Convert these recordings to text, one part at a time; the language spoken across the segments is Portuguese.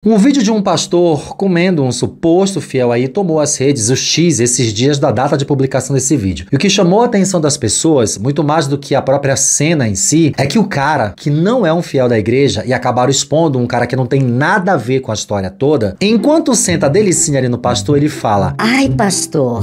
Um vídeo de um pastor comendo um suposto fiel aí tomou as redes, o X, esses dias da data de publicação desse vídeo. E o que chamou a atenção das pessoas, muito mais do que a própria cena em si, é que o cara, que não é um fiel da igreja e acabaram expondo um cara que não tem nada a ver com a história toda, enquanto senta a delicinha ali no pastor, ele fala: Ai, pastor.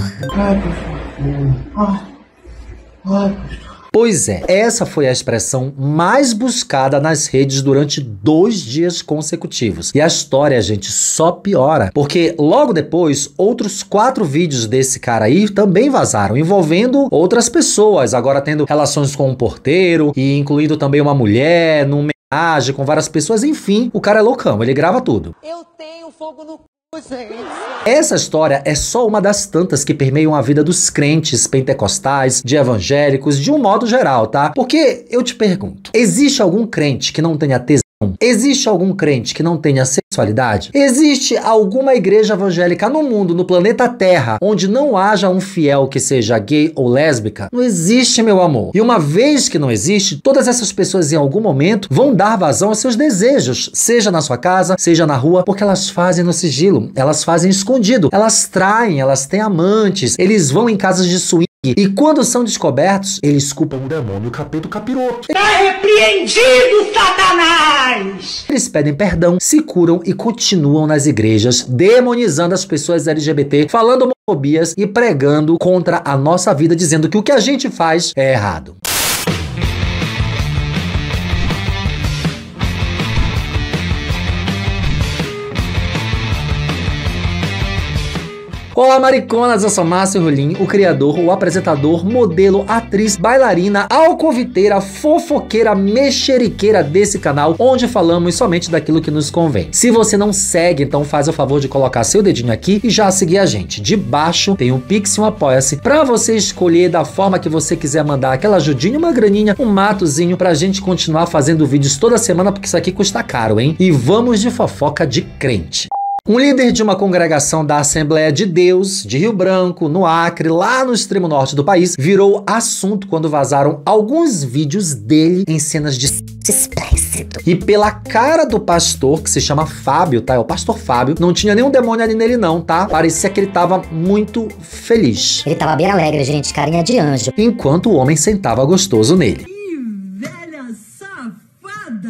Pois é, essa foi a expressão mais buscada nas redes durante 2 dias consecutivos. E a história, gente, só piora, porque logo depois, outros 4 vídeos desse cara aí também vazaram, envolvendo outras pessoas, agora tendo relações com um porteiro, e incluindo também uma mulher, numa homenagem com várias pessoas, enfim, o cara é loucão, ele grava tudo. Eu tenho fogo no gente. Essa história é só uma das tantas que permeiam a vida dos crentes pentecostais, de evangélicos, de um modo geral, tá? Porque eu te pergunto, existe algum crente que não tenha tesão? Existe algum crente que não tenha sexualidade? Existe alguma igreja evangélica no mundo, no planeta Terra, onde não haja um fiel que seja gay ou lésbica? Não existe, meu amor. E uma vez que não existe, todas essas pessoas em algum momento vão dar vazão aos seus desejos, seja na sua casa, seja na rua, porque elas fazem no sigilo, elas fazem escondido, elas traem, elas têm amantes, eles vão em casas de swing. E quando são descobertos, eles culpam o demônio, o capeta, o capiroto. Tá repreendido, Satanás! Eles pedem perdão, se curam e continuam nas igrejas, demonizando as pessoas LGBT, falando homofobias e pregando contra a nossa vida, dizendo que o que a gente faz é errado. Olá, mariconas, eu sou Márcio Rolim, o criador, o apresentador, modelo, atriz, bailarina, alcoviteira, fofoqueira, mexeriqueira desse canal, onde falamos somente daquilo que nos convém. Se você não segue, então faz o favor de colocar seu dedinho aqui e já seguir a gente. De baixo tem um Pix e um Apoia-se pra você escolher da forma que você quiser mandar aquela ajudinha, uma graninha, um matozinho pra gente continuar fazendo vídeos toda semana, porque isso aqui custa caro, hein? E vamos de fofoca de crente. Um líder de uma congregação da Assembleia de Deus, de Rio Branco, no Acre, lá no extremo norte do país, virou assunto quando vazaram alguns vídeos dele em cenas de explícito. E pela cara do pastor, que se chama Fábio, tá? É o pastor Fábio, não tinha nenhum demônio ali nele não, tá? Parecia que ele tava muito feliz. Ele tava bem alegre, gente, carinha de anjo. Enquanto o homem sentava gostoso nele.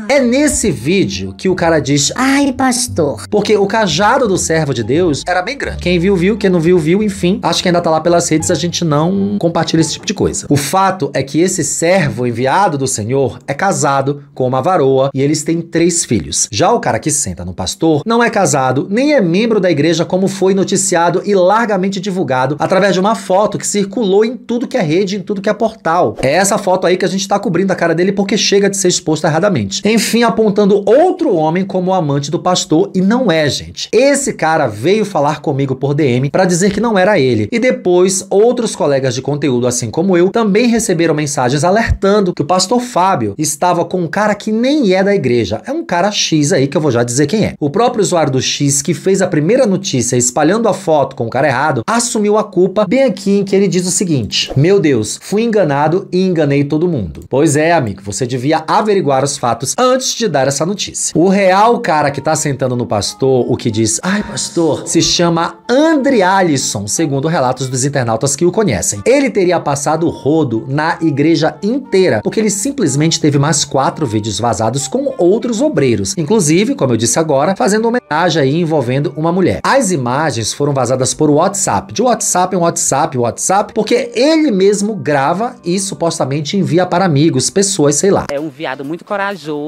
É nesse vídeo que o cara diz: Ai, pastor. Porque o cajado do servo de Deus era bem grande. Quem viu, viu. Quem não viu, viu. Enfim, acho que ainda tá lá pelas redes, a gente não compartilha esse tipo de coisa. O fato é que esse servo enviado do Senhor é casado com uma varoa e eles têm 3 filhos. Já o cara que senta no pastor não é casado, nem é membro da igreja, como foi noticiado e largamente divulgado através de uma foto que circulou em tudo que é rede, em tudo que é portal. É essa foto aí que a gente tá cobrindo a cara dele porque chega de ser exposto erradamente. Enfim, apontando outro homem como o amante do pastor, e não é, gente. Esse cara veio falar comigo por DM pra dizer que não era ele. E depois, outros colegas de conteúdo, assim como eu, também receberam mensagens alertando que o pastor Fábio estava com um cara que nem é da igreja. É um cara X aí que eu vou já dizer quem é. O próprio usuário do X, que fez a primeira notícia espalhando a foto com o cara errado, assumiu a culpa bem aqui em que ele diz o seguinte: meu Deus, fui enganado e enganei todo mundo. Pois é, amigo, você devia averiguar os fatos antes de dar essa notícia. O real cara que tá sentando no pastor, o que diz ai pastor, se chama André Alisson, segundo relatos dos internautas que o conhecem. Ele teria passado o rodo na igreja inteira, porque ele simplesmente teve mais 4 vídeos vazados com outros obreiros, inclusive, como eu disse agora, fazendo homenagem aí envolvendo uma mulher. As imagens foram vazadas por WhatsApp, de WhatsApp em WhatsApp, porque ele mesmo grava e supostamente envia para amigos, pessoas, sei lá. É um viado muito corajoso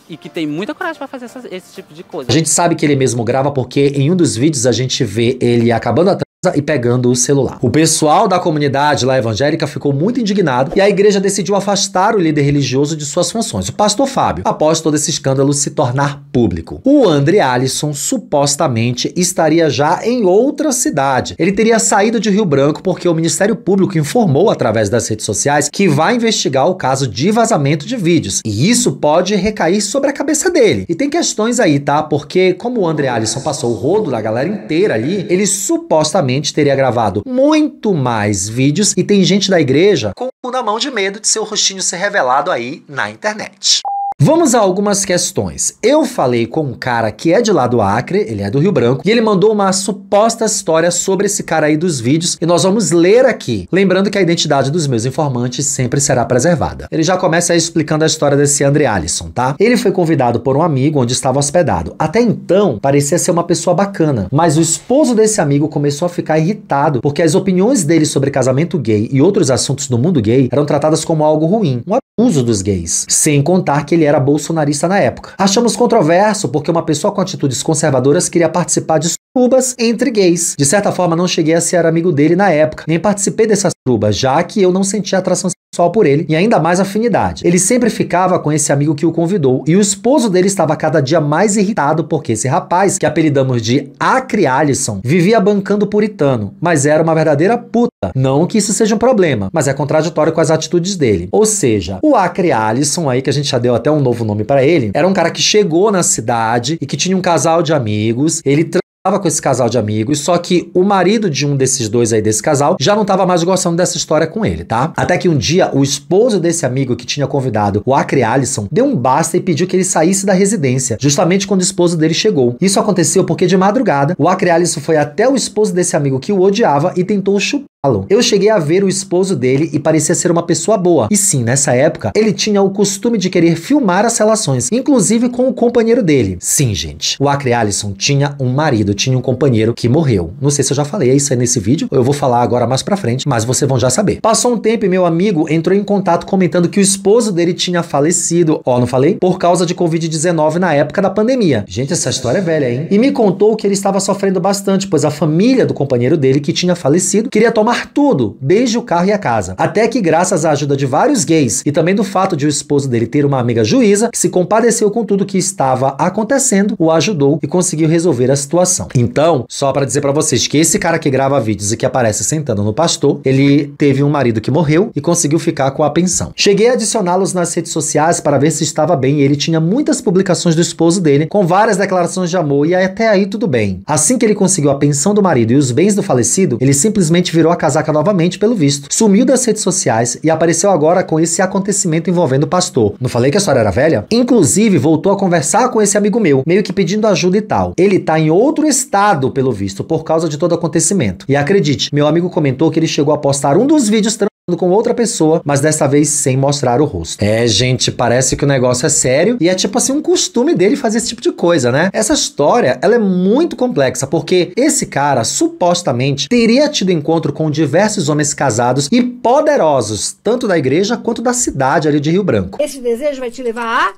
e que tem muita coragem pra fazer esse tipo de coisa. A gente sabe que ele mesmo grava porque em um dos vídeos a gente vê ele acabando a transa e pegando o celular. O pessoal da comunidade lá evangélica ficou muito indignado e a igreja decidiu afastar o líder religioso de suas funções, o pastor Fábio, após todo esse escândalo se tornar público. O André Alisson supostamente estaria já em outra cidade. Ele teria saído de Rio Branco porque o Ministério Público informou através das redes sociais que vai investigar o caso de vazamento de vídeos. E isso pode recair sobre a cabeça dele. E tem questões aí, tá? Porque como o André Alisson passou o rodo da galera inteira ali, ele supostamente teria gravado muito mais vídeos e tem gente da igreja com o cu na mão de medo de seu rostinho ser revelado aí na internet. Vamos a algumas questões. Eu falei com um cara que é de lá do Acre, ele é do Rio Branco, e ele mandou uma suposta história sobre esse cara aí dos vídeos, e nós vamos ler aqui. Lembrando que a identidade dos meus informantes sempre será preservada. Ele já começa aí explicando a história desse André Alisson, tá? Ele foi convidado por um amigo onde estava hospedado. Até então, parecia ser uma pessoa bacana, mas o esposo desse amigo começou a ficar irritado, porque as opiniões dele sobre casamento gay e outros assuntos do mundo gay eram tratadas como algo ruim, um abuso dos gays, sem contar que ele era bolsonarista na época. Achamos controverso porque uma pessoa com atitudes conservadoras queria participar de surubas entre gays. De certa forma, não cheguei a ser amigo dele na época, nem participei dessas surubas, já que eu não sentia atração sexual por ele e ainda mais afinidade. Ele sempre ficava com esse amigo que o convidou e o esposo dele estava cada dia mais irritado porque esse rapaz, que apelidamos de Acre Alisson, vivia bancando puritano, mas era uma verdadeira puta. Não que isso seja um problema, mas é contraditório com as atitudes dele. Ou seja, o Acre Alisson aí, que a gente já deu até um novo nome pra ele, era um cara que chegou na cidade e que tinha um casal de amigos, ele tava com esse casal de amigos, só que o marido de um desses dois aí desse casal já não tava mais gostando dessa história com ele, tá? Até que um dia o esposo desse amigo que tinha convidado o Acre Alisson deu um basta e pediu que ele saísse da residência, justamente quando o esposo dele chegou. Isso aconteceu porque de madrugada o Acre Alisson foi até o esposo desse amigo que o odiava e tentou chupar. Eu cheguei a ver o esposo dele e parecia ser uma pessoa boa. E sim, nessa época, ele tinha o costume de querer filmar as relações, inclusive com o companheiro dele. Sim, gente, o Acre Alisson tinha um marido, tinha um companheiro que morreu. Não sei se eu já falei isso aí nesse vídeo, ou eu vou falar agora mais pra frente, mas vocês vão já saber. Passou um tempo e meu amigo entrou em contato comentando que o esposo dele tinha falecido, não falei? Por causa de Covid-19 na época da pandemia. Gente, essa história é velha, hein? E me contou que ele estava sofrendo bastante, pois a família do companheiro dele, que tinha falecido, queria tomar tudo, desde o carro e a casa. Até que, graças à ajuda de vários gays e também do fato de o esposo dele ter uma amiga juíza que se compadeceu com tudo que estava acontecendo, o ajudou e conseguiu resolver a situação. Então, só pra dizer pra vocês que esse cara que grava vídeos e que aparece sentando no pastor, ele teve um marido que morreu e conseguiu ficar com a pensão. Cheguei a adicioná-los nas redes sociais para ver se estava bem e ele tinha muitas publicações do esposo dele com várias declarações de amor e até aí tudo bem. Assim que ele conseguiu a pensão do marido e os bens do falecido, ele simplesmente virou a casaca novamente, pelo visto. Sumiu das redes sociais e apareceu agora com esse acontecimento envolvendo o pastor. Não falei que a história era velha? Inclusive, voltou a conversar com esse amigo meu, meio que pedindo ajuda e tal. Ele tá em outro estado, pelo visto, por causa de todo o acontecimento. E acredite, meu amigo comentou que ele chegou a postar um dos vídeos com outra pessoa, mas dessa vez sem mostrar o rosto. Gente, parece que o negócio é sério e é tipo assim um costume dele fazer esse tipo de coisa, né? Essa história, ela é muito complexa, porque esse cara, supostamente, teria tido encontro com diversos homens casados e poderosos, tanto da igreja quanto da cidade ali de Rio Branco. Esse desejo vai te levar a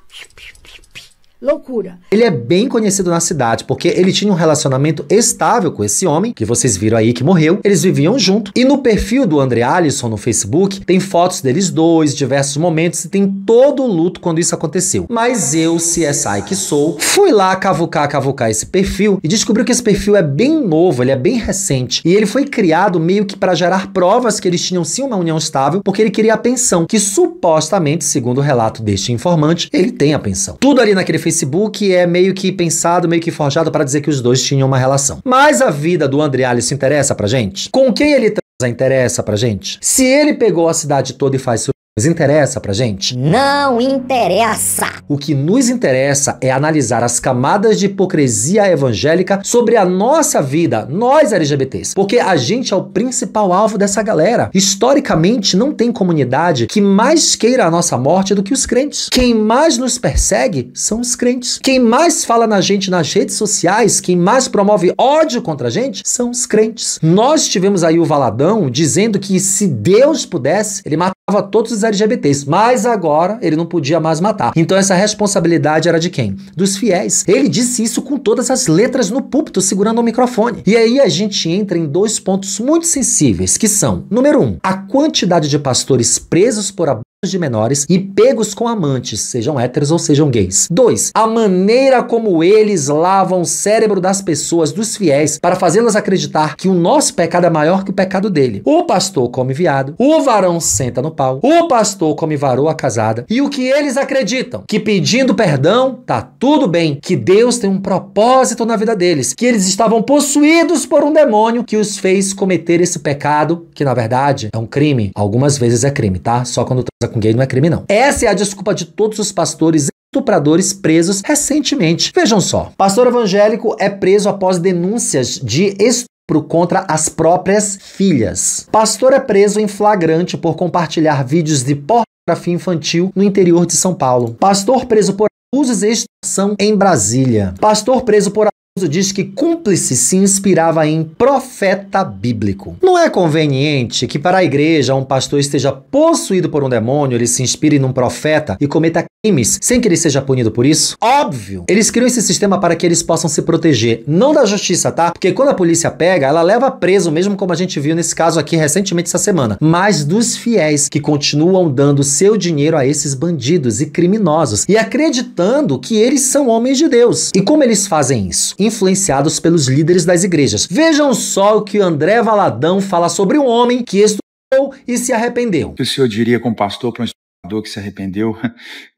loucura. Ele é bem conhecido na cidade, porque ele tinha um relacionamento estável com esse homem, que vocês viram aí que morreu. Eles viviam junto. E no perfil do André Alisson no Facebook, tem fotos deles dois, diversos momentos, e tem todo o luto quando isso aconteceu. Mas eu, CSI que sou, fui lá cavucar esse perfil e descobri que esse perfil é bem novo, ele é bem recente. E ele foi criado meio que para gerar provas que eles tinham sim uma união estável, porque ele queria a pensão, que supostamente, segundo o relato deste informante, ele tem a pensão. Tudo ali naquele Facebook é meio que pensado, meio que forjado para dizer que os dois tinham uma relação. Mas a vida do André Alisson interessa pra gente? Com quem ele transa interessa pra gente? Se ele pegou a cidade toda e faz nos interessa pra gente? Não interessa! O que nos interessa é analisar as camadas de hipocrisia evangélica sobre a nossa vida, nós LGBTs, porque a gente é o principal alvo dessa galera. Historicamente, não tem comunidade que mais queira a nossa morte do que os crentes. Quem mais nos persegue são os crentes. Quem mais fala na gente nas redes sociais, quem mais promove ódio contra a gente, são os crentes. Nós tivemos aí o Valadão dizendo que se Deus pudesse, ele matava todos os LGBTs, mas agora ele não podia mais matar. Então essa responsabilidade era de quem? Dos fiéis. Ele disse isso com todas as letras no púlpito, segurando o microfone. E aí a gente entra em dois pontos muito sensíveis, que são, número 1, a quantidade de pastores presos por abuso de menores e pegos com amantes, sejam héteros ou sejam gays. 2, a maneira como eles lavam o cérebro das pessoas, dos fiéis, para fazê-las acreditar que o nosso pecado é maior que o pecado dele. O pastor come viado, o varão senta no pau, o pastor come varoa casada, e o que eles acreditam? Que pedindo perdão, tá tudo bem, que Deus tem um propósito na vida deles, que eles estavam possuídos por um demônio que os fez cometer esse pecado, que na verdade é um crime. Algumas vezes é crime, tá? Só quando transa com gay não é crime não. Essa é a desculpa de todos os pastores estupradores presos recentemente. Vejam só. Pastor evangélico é preso após denúncias de estupro contra as próprias filhas. Pastor é preso em flagrante por compartilhar vídeos de pornografia infantil no interior de São Paulo. Pastor preso por abusos e extorsão em Brasília. Pastor preso por abuso diz que cúmplice se inspirava em profeta bíblico. Não é conveniente que para a igreja um pastor esteja possuído por um demônio, ele se inspire num profeta e cometa crimes sem que ele seja punido por isso? Óbvio! Eles criam esse sistema para que eles possam se proteger, não da justiça, tá? Porque quando a polícia pega, ela leva preso, mesmo como a gente viu nesse caso aqui recentemente essa semana, mas dos fiéis que continuam dando seu dinheiro a esses bandidos e criminosos e acreditando que eles são homens de Deus. E como eles fazem isso? Influenciados pelos líderes das igrejas. Vejam só o que André Valadão fala sobre um homem que estudou e se arrependeu. O que o senhor diria como pastor para um que se arrependeu?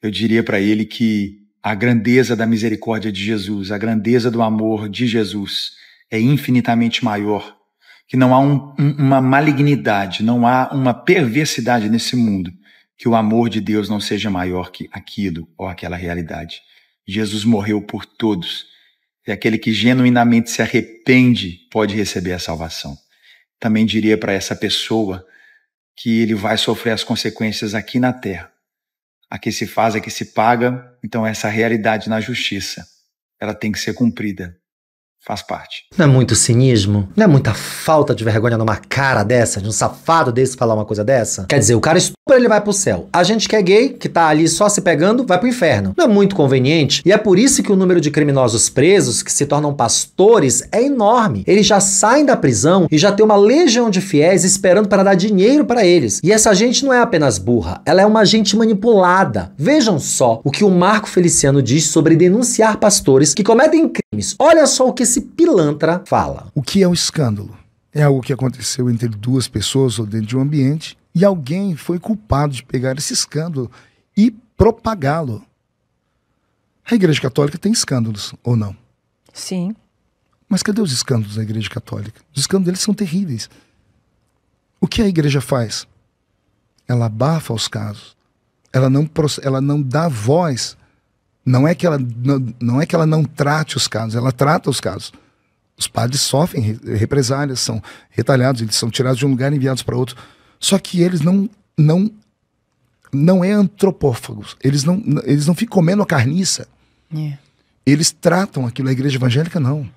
Eu diria para ele que a grandeza da misericórdia de Jesus, a grandeza do amor de Jesus é infinitamente maior, que não há uma malignidade, não há uma perversidade nesse mundo, que o amor de Deus não seja maior que aquilo ou aquela realidade. Jesus morreu por todos, e aquele que genuinamente se arrepende pode receber a salvação. Também diria para essa pessoa que ele vai sofrer as consequências aqui na terra. A que se faz, a que se paga, então essa realidade na justiça, ela tem que ser cumprida. Faz parte. Não é muito cinismo? Não é muita falta de vergonha numa cara dessa, de um safado desse falar uma coisa dessa? Quer dizer, o cara estupra, ele vai pro céu. A gente que é gay, que tá ali só se pegando, vai pro inferno. Não é muito conveniente? E é por isso que o número de criminosos presos, que se tornam pastores, é enorme. Eles já saem da prisão e já tem uma legião de fiéis esperando para dar dinheiro para eles. E essa gente não é apenas burra, ela é uma gente manipulada. Vejam só o que o Marco Feliciano diz sobre denunciar pastores que cometem crimes. Olha só o que esse pilantra fala. O que é o escândalo? É algo que aconteceu entre duas pessoas ou dentro de um ambiente e alguém foi culpado de pegar esse escândalo e propagá-lo. A Igreja Católica tem escândalos, ou não? Sim. Mas cadê os escândalos da Igreja Católica? Os escândalos deles são terríveis. O que a Igreja faz? Ela abafa os casos. Ela não dá voz. Não é que ela não trate os casos, ela trata os casos. Os padres sofrem represálias, são retalhados, eles são tirados de um lugar e enviados para outro. Só que eles não é antropófagos, eles não ficam comendo a carniça. Eles tratam aquilo, a igreja evangélica não.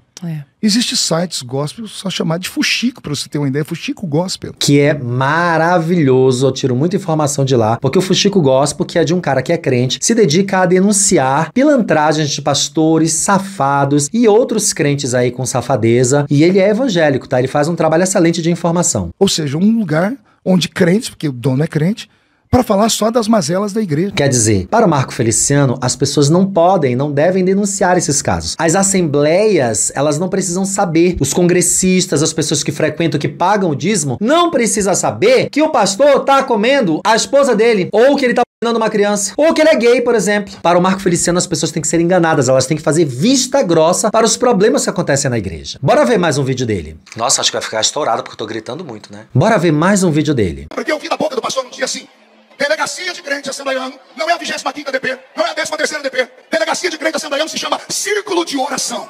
Existem sites gospel só chamado de fuxico, para você ter uma ideia, fuxico gospel. Que é maravilhoso, eu tiro muita informação de lá, porque o fuxico gospel, que é de um cara que é crente, se dedica a denunciar pilantragens de pastores, safados e outros crentes aí com safadeza, e ele é evangélico, tá? Ele faz um trabalho excelente de informação. Ou seja, um lugar onde crentes, porque o dono é crente, para falar só das mazelas da igreja. Quer dizer, para o Marco Feliciano, as pessoas não podem, não devem denunciar esses casos. As assembleias, elas não precisam saber. Os congressistas, as pessoas que frequentam, que pagam o dízimo, não precisam saber que o pastor tá comendo a esposa dele, ou que ele tá enganando uma criança, ou que ele é gay, por exemplo. Para o Marco Feliciano, as pessoas têm que ser enganadas, elas têm que fazer vista grossa para os problemas que acontecem na igreja. Bora ver mais um vídeo dele. Nossa, acho que vai ficar estourado porque eu tô gritando muito, né? Bora ver mais um vídeo dele. Porque eu vi da boca do pastor um dia assim: delegacia de crente assembleiano não é a 25ª DP, não é a 13ª DP. Delegacia de crente assembleiano se chama Círculo de Oração.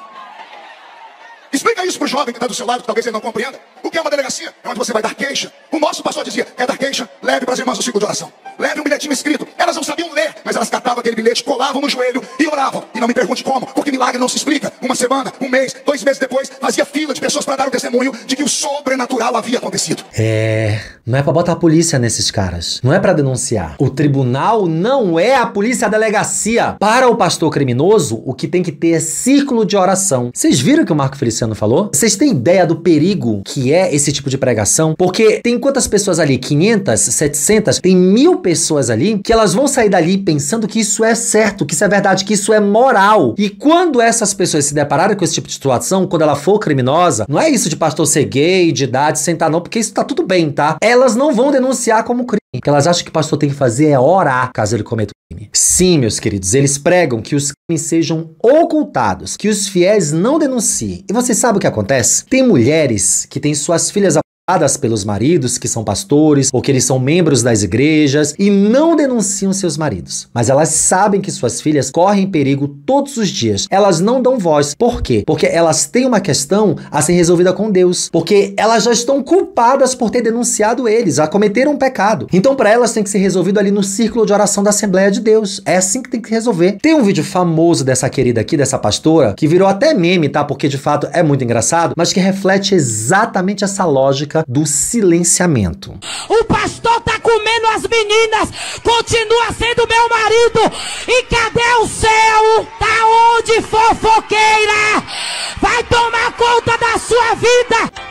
Explica isso pro jovem que está do seu lado, que talvez ele não compreenda. O que é uma delegacia? É onde você vai dar queixa. O nosso pastor dizia: quer dar queixa? Leve para as irmãs do círculo de oração. Leve um bilhetinho escrito. Elas não sabiam ler, mas elas catavam aquele bilhete, colavam no joelho e oravam. E não me pergunte como, porque milagre não se explica. Uma semana, um mês, 2 meses depois, fazia fila de pessoas para dar o testemunho de que o sobrenatural havia acontecido. Não é pra botar a polícia nesses caras. Não é pra denunciar. O tribunal não é a polícia, a delegacia. Para o pastor criminoso, o que tem que ter é círculo de oração. Vocês viram o que o Marco Feliciano falou? Vocês têm ideia do perigo que é esse tipo de pregação? Porque tem quantas pessoas ali? 500? 700? Tem 1000 pessoas ali que elas vão sair dali pensando que isso é certo, que isso é verdade, que isso é moral. E quando essas pessoas se depararem com esse tipo de situação, quando ela for criminosa, não é isso de pastor ser gay, de idade, sentar não, porque isso tá tudo bem, tá? Elas não vão denunciar como crime. O que elas acham que o pastor tem que fazer é orar caso ele cometa o crime. Sim, meus queridos, eles pregam que os crimes sejam ocultados, que os fiéis não denunciem. E você sabe o que acontece? Tem mulheres que têm suas filhas pelos maridos que são pastores ou que eles são membros das igrejas e não denunciam seus maridos. Mas elas sabem que suas filhas correm perigo todos os dias. Elas não dão voz. Por quê? Porque elas têm uma questão a ser resolvida com Deus. Porque elas já estão culpadas por ter denunciado eles, já cometeram um pecado. Então para elas tem que ser resolvido ali no círculo de oração da Assembleia de Deus. É assim que tem que resolver. Tem um vídeo famoso dessa querida aqui, dessa pastora, que virou até meme, tá? Porque de fato é muito engraçado, mas que reflete exatamente essa lógica do silenciamento. O pastor tá comendo as meninas, continua sendo meu marido. E cadê o céu? Tá onde, fofoqueira? Vai tomar conta da sua vida.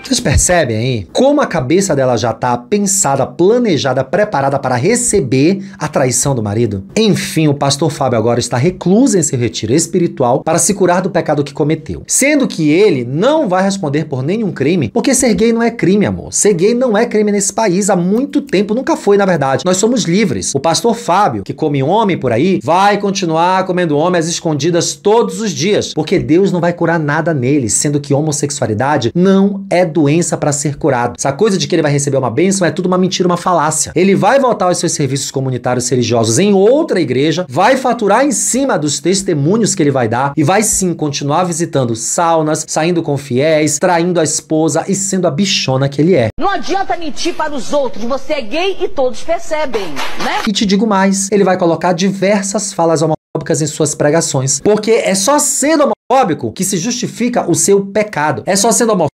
Vocês percebem aí como a cabeça dela já tá pensada, planejada, preparada para receber a traição do marido? Enfim, o pastor Fábio agora está recluso em seu retiro espiritual para se curar do pecado que cometeu. Sendo que ele não vai responder por nenhum crime, porque ser gay não é crime, amor. Ser gay não é crime nesse país há muito tempo, nunca foi, na verdade. Nós somos livres. O pastor Fábio, que come homem por aí, vai continuar comendo homem às escondidas todos os dias, porque Deus não vai curar nada nele, sendo que homossexualidade não é doença para ser curado. Essa coisa de que ele vai receber uma bênção é tudo uma mentira, uma falácia. Ele vai voltar aos seus serviços comunitários religiosos em outra igreja, vai faturar em cima dos testemunhos que ele vai dar e vai sim continuar visitando saunas, saindo com fiéis, traindo a esposa e sendo a bichona que ele é. Não adianta mentir para os outros, você é gay e todos percebem, né? E te digo mais, ele vai colocar diversas falas homofóbicas em suas pregações, porque é só sendo homofóbico que se justifica o seu pecado. É só sendo homofóbico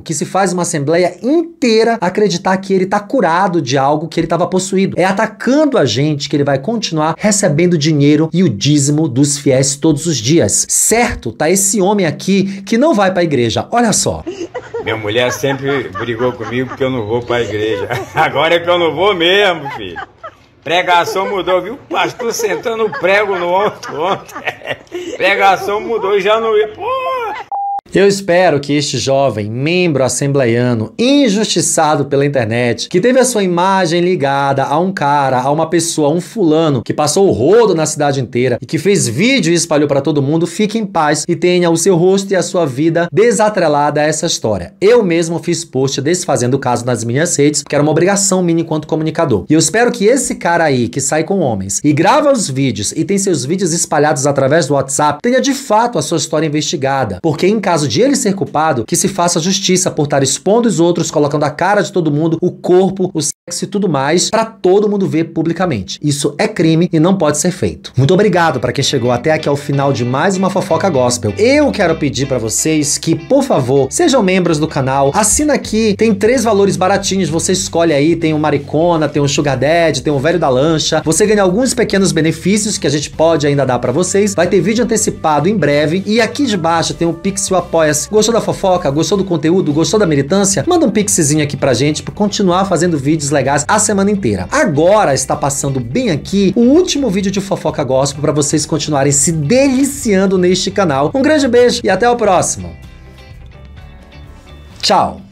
que se faz uma assembleia inteira acreditar que ele tá curado de algo que ele estava possuído. É atacando a gente que ele vai continuar recebendo dinheiro e o dízimo dos fiéis todos os dias. Certo? Tá esse homem aqui que não vai pra igreja. Olha só. Minha mulher sempre brigou comigo porque eu não vou pra igreja. Agora é que eu não vou mesmo, filho. Pregação mudou, viu? Pastor sentando o prego no ontem. Pregação mudou e já não ia. Pô! Eu espero que este jovem, membro assembleiano, injustiçado pela internet, que teve a sua imagem ligada a um cara, a uma pessoa, a um fulano, que passou o rodo na cidade inteira e que fez vídeo e espalhou para todo mundo, fique em paz e tenha o seu rosto e a sua vida desatrelada a essa história. Eu mesmo fiz post desfazendo o caso nas minhas redes, porque era uma obrigação minha enquanto comunicador. E eu espero que esse cara aí, que sai com homens e grava os vídeos e tem seus vídeos espalhados através do WhatsApp, tenha de fato a sua história investigada, porque em caso de ele ser culpado, que se faça justiça por estar expondo os outros, colocando a cara de todo mundo, o corpo, o sexo e tudo mais, para todo mundo ver publicamente. Isso é crime e não pode ser feito. Muito obrigado para quem chegou até aqui ao final de mais uma Fofoca Gospel. Eu quero pedir para vocês que, por favor, sejam membros do canal. Assina aqui, tem 3 valores baratinhos, você escolhe aí, tem o Maricona, tem o Sugar Daddy, tem o Velho da Lancha. Você ganha alguns pequenos benefícios que a gente pode ainda dar para vocês. Vai ter vídeo antecipado em breve e aqui de baixo tem o Pix e o Apoia-se. Gostou da fofoca? Gostou do conteúdo? Gostou da militância? Manda um pixzinho aqui pra gente pra continuar fazendo vídeos legais a semana inteira. Agora está passando bem aqui o último vídeo de Fofoca Gospel pra vocês continuarem se deliciando neste canal. Um grande beijo e até o próximo. Tchau!